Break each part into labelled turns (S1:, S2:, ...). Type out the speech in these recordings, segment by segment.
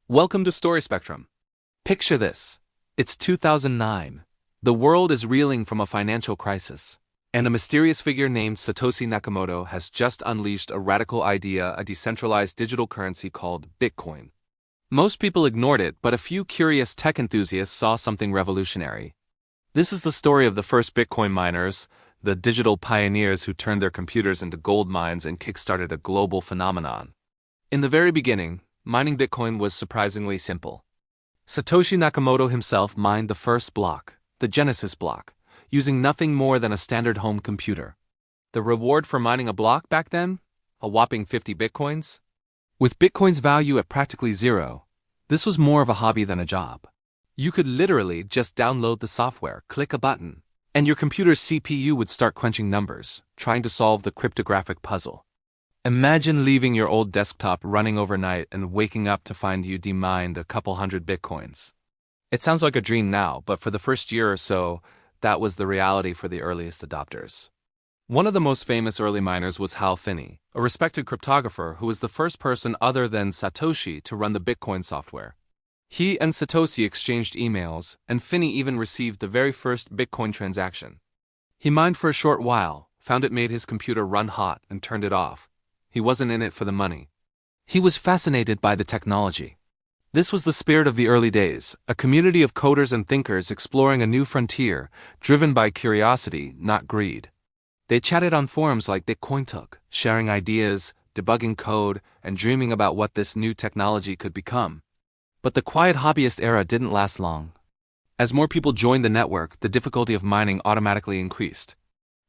S1: Welcome to Story Spectrum. Picture this. It's 2009. The world is reeling from a financial crisis, and a mysterious figure named Satoshi Nakamoto has just unleashed a radical idea, a decentralized digital currency called Bitcoin. Most people ignored it, but a few curious tech enthusiasts saw something revolutionary. This is the story of the first Bitcoin miners, the digital pioneers who turned their computers into gold mines and kickstarted a global phenomenon. In the very beginning, mining Bitcoin was surprisingly simple. Satoshi Nakamoto himself mined the first block, the Genesis block, using nothing more than a standard home computer. The reward for mining a block back then? A whopping 50 Bitcoins? With Bitcoin's value at practically zero, this was more of a hobby than a job. You could literally just download the software, click a button, and your computer's CPU would start crunching numbers, trying to solve the cryptographic puzzle. Imagine leaving your old desktop running overnight and waking up to find you demined a couple hundred Bitcoins. It sounds like a dream now, but for the first year or so, that was the reality for the earliest adopters. One of the most famous early miners was Hal Finney, a respected cryptographer who was the first person other than Satoshi to run the Bitcoin software. He and Satoshi exchanged emails, and Finney even received the very first Bitcoin transaction. He mined for a short while, found it made his computer run hot, and turned it off. He wasn't in it for the money. He was fascinated by the technology. This was the spirit of the early days, a community of coders and thinkers exploring a new frontier, driven by curiosity, not greed. They chatted on forums like BitcoinTalk, sharing ideas, debugging code, and dreaming about what this new technology could become. But the quiet hobbyist era didn't last long. As more people joined the network, the difficulty of mining automatically increased.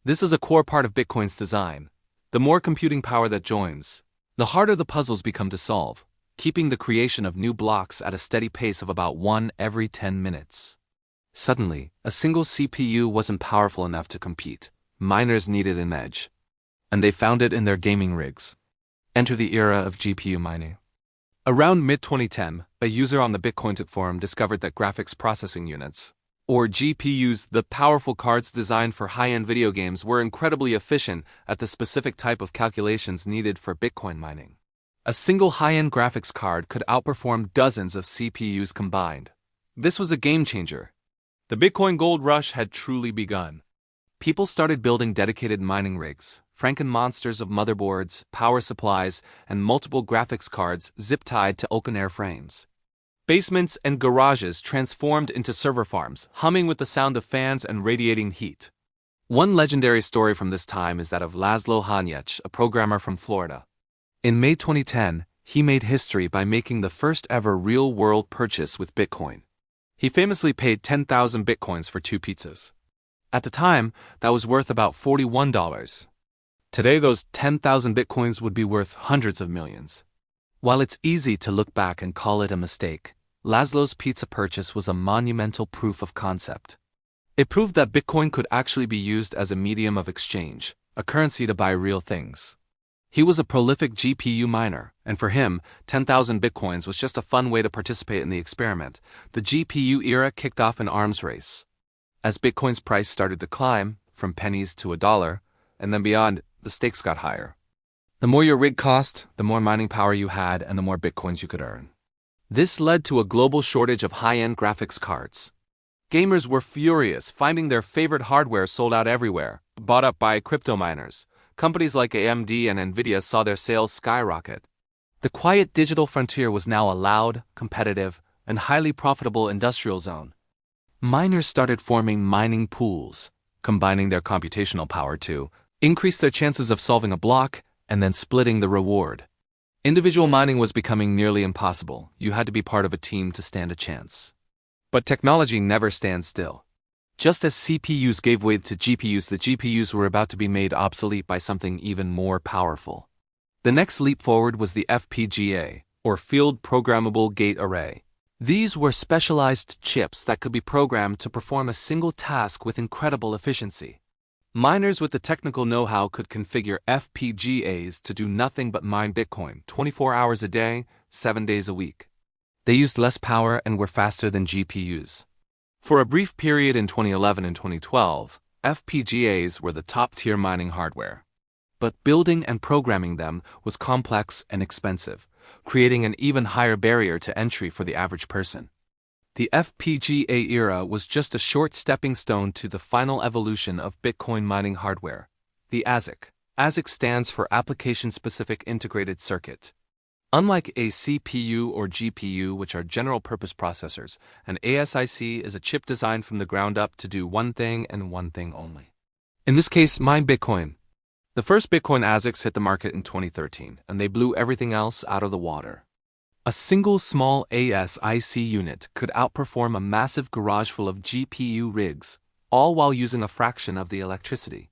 S1: This is a core part of Bitcoin's design. The more computing power that joins, the harder the puzzles become to solve, keeping the creation of new blocks at a steady pace of about 1 every 10 minutes. Suddenly, a single CPU wasn't powerful enough to compete. Miners needed an edge. And they found it in their gaming rigs. Enter the era of GPU mining. Around mid-2010, a user on the BitcoinTalk forum discovered that graphics processing units, or GPUs, the powerful cards designed for high-end video games, were incredibly efficient at the specific type of calculations needed for Bitcoin mining. A single high-end graphics card could outperform dozens of CPUs combined. This was a game-changer. The Bitcoin gold rush had truly begun. People started building dedicated mining rigs, Franken monsters of motherboards, power supplies, and multiple graphics cards zip-tied to open-air frames. Basements and garages transformed into server farms, humming with the sound of fans and radiating heat. One legendary story from this time is that of Laszlo Hanyecz, a programmer from Florida. In May 2010, he made history by making the first ever real-world purchase with Bitcoin. He famously paid 10,000 Bitcoins for 2 pizzas. At the time, that was worth about $41. Today, those 10,000 Bitcoins would be worth hundreds of millions. While it's easy to look back and call it a mistake, Laszlo's pizza purchase was a monumental proof of concept. It proved that Bitcoin could actually be used as a medium of exchange, a currency to buy real things. He was a prolific GPU miner, and for him, 10,000 Bitcoins was just a fun way to participate in the experiment. The GPU era kicked off an arms race. As Bitcoin's price started to climb, from pennies to $1, and then beyond, the stakes got higher. The more your rig cost, the more mining power you had, and the more Bitcoins you could earn. This led to a global shortage of high-end graphics cards. Gamers were furious, finding their favorite hardware sold out everywhere, bought up by crypto miners. Companies like AMD and Nvidia saw their sales skyrocket. The quiet digital frontier was now a loud, competitive, and highly profitable industrial zone. Miners started forming mining pools, combining their computational power to increase their chances of solving a block and then splitting the reward. Individual mining was becoming nearly impossible. You had to be part of a team to stand a chance. But technology never stands still. Just as CPUs gave way to GPUs, the GPUs were about to be made obsolete by something even more powerful. The next leap forward was the FPGA, or Field Programmable Gate Array. These were specialized chips that could be programmed to perform a single task with incredible efficiency. Miners with the technical know-how could configure FPGAs to do nothing but mine Bitcoin 24 hours a day, 7 days a week. They used less power and were faster than GPUs. For a brief period in 2011 and 2012, FPGAs were the top-tier mining hardware. But building and programming them was complex and expensive. creating an even higher barrier to entry for the average person. The FPGA era was just a short stepping stone to the final evolution of Bitcoin mining hardware, the ASIC. ASIC stands for Application-Specific Integrated Circuit. Unlike a CPU or GPU, which are general-purpose processors, an ASIC is a chip designed from the ground up to do one thing and one thing only. In this case, mine Bitcoin. The first Bitcoin ASICs hit the market in 2013, and they blew everything else out of the water. A single small ASIC unit could outperform a massive garage full of GPU rigs, all while using a fraction of the electricity.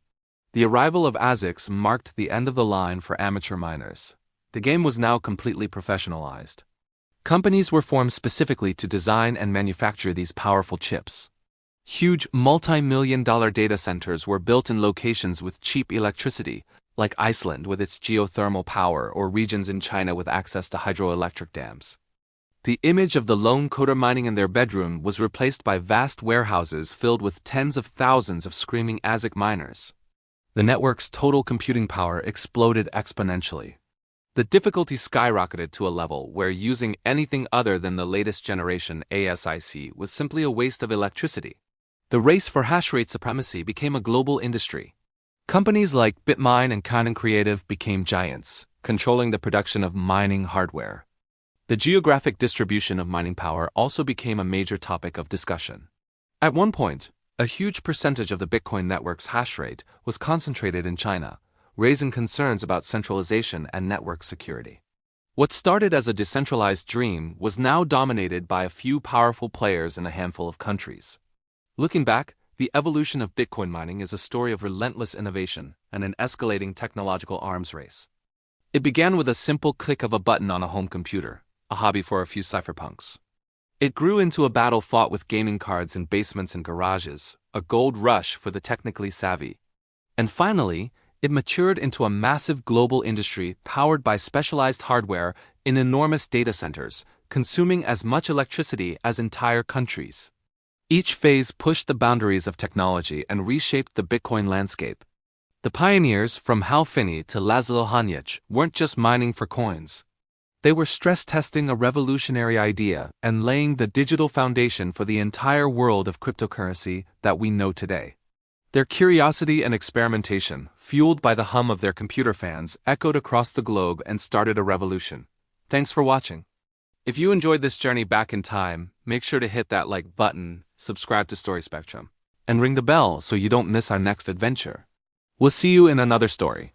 S1: The arrival of ASICs marked the end of the line for amateur miners. The game was now completely professionalized. Companies were formed specifically to design and manufacture these powerful chips. Huge multi-million-dollar data centers were built in locations with cheap electricity, like Iceland with its geothermal power or regions in China with access to hydroelectric dams. The image of the lone coder mining in their bedroom was replaced by vast warehouses filled with tens of thousands of screaming ASIC miners. The network's total computing power exploded exponentially. The difficulty skyrocketed to a level where using anything other than the latest generation ASIC was simply a waste of electricity. The race for hash rate supremacy became a global industry. Companies like Bitmine and Canon Creative became giants, controlling the production of mining hardware. The geographic distribution of mining power also became a major topic of discussion. At one point, a huge percentage of the Bitcoin network's hash rate was concentrated in China, raising concerns about centralization and network security. What started as a decentralized dream was now dominated by a few powerful players in a handful of countries. Looking back, the evolution of Bitcoin mining is a story of relentless innovation and an escalating technological arms race. It began with a simple click of a button on a home computer, a hobby for a few cypherpunks. It grew into a battle fought with gaming cards in basements and garages, a gold rush for the technically savvy. And finally, it matured into a massive global industry powered by specialized hardware in enormous data centers, consuming as much electricity as entire countries. Each phase pushed the boundaries of technology and reshaped the Bitcoin landscape. The pioneers, from Hal Finney to Laszlo Hanyecz, weren't just mining for coins. They were stress-testing a revolutionary idea and laying the digital foundation for the entire world of cryptocurrency that we know today. Their curiosity and experimentation, fueled by the hum of their computer fans, echoed across the globe and started a revolution. Thanks for watching. If you enjoyed this journey back in time, make sure to hit that like button, subscribe to Story Spectrum, and ring the bell so you don't miss our next adventure. We'll see you in another story.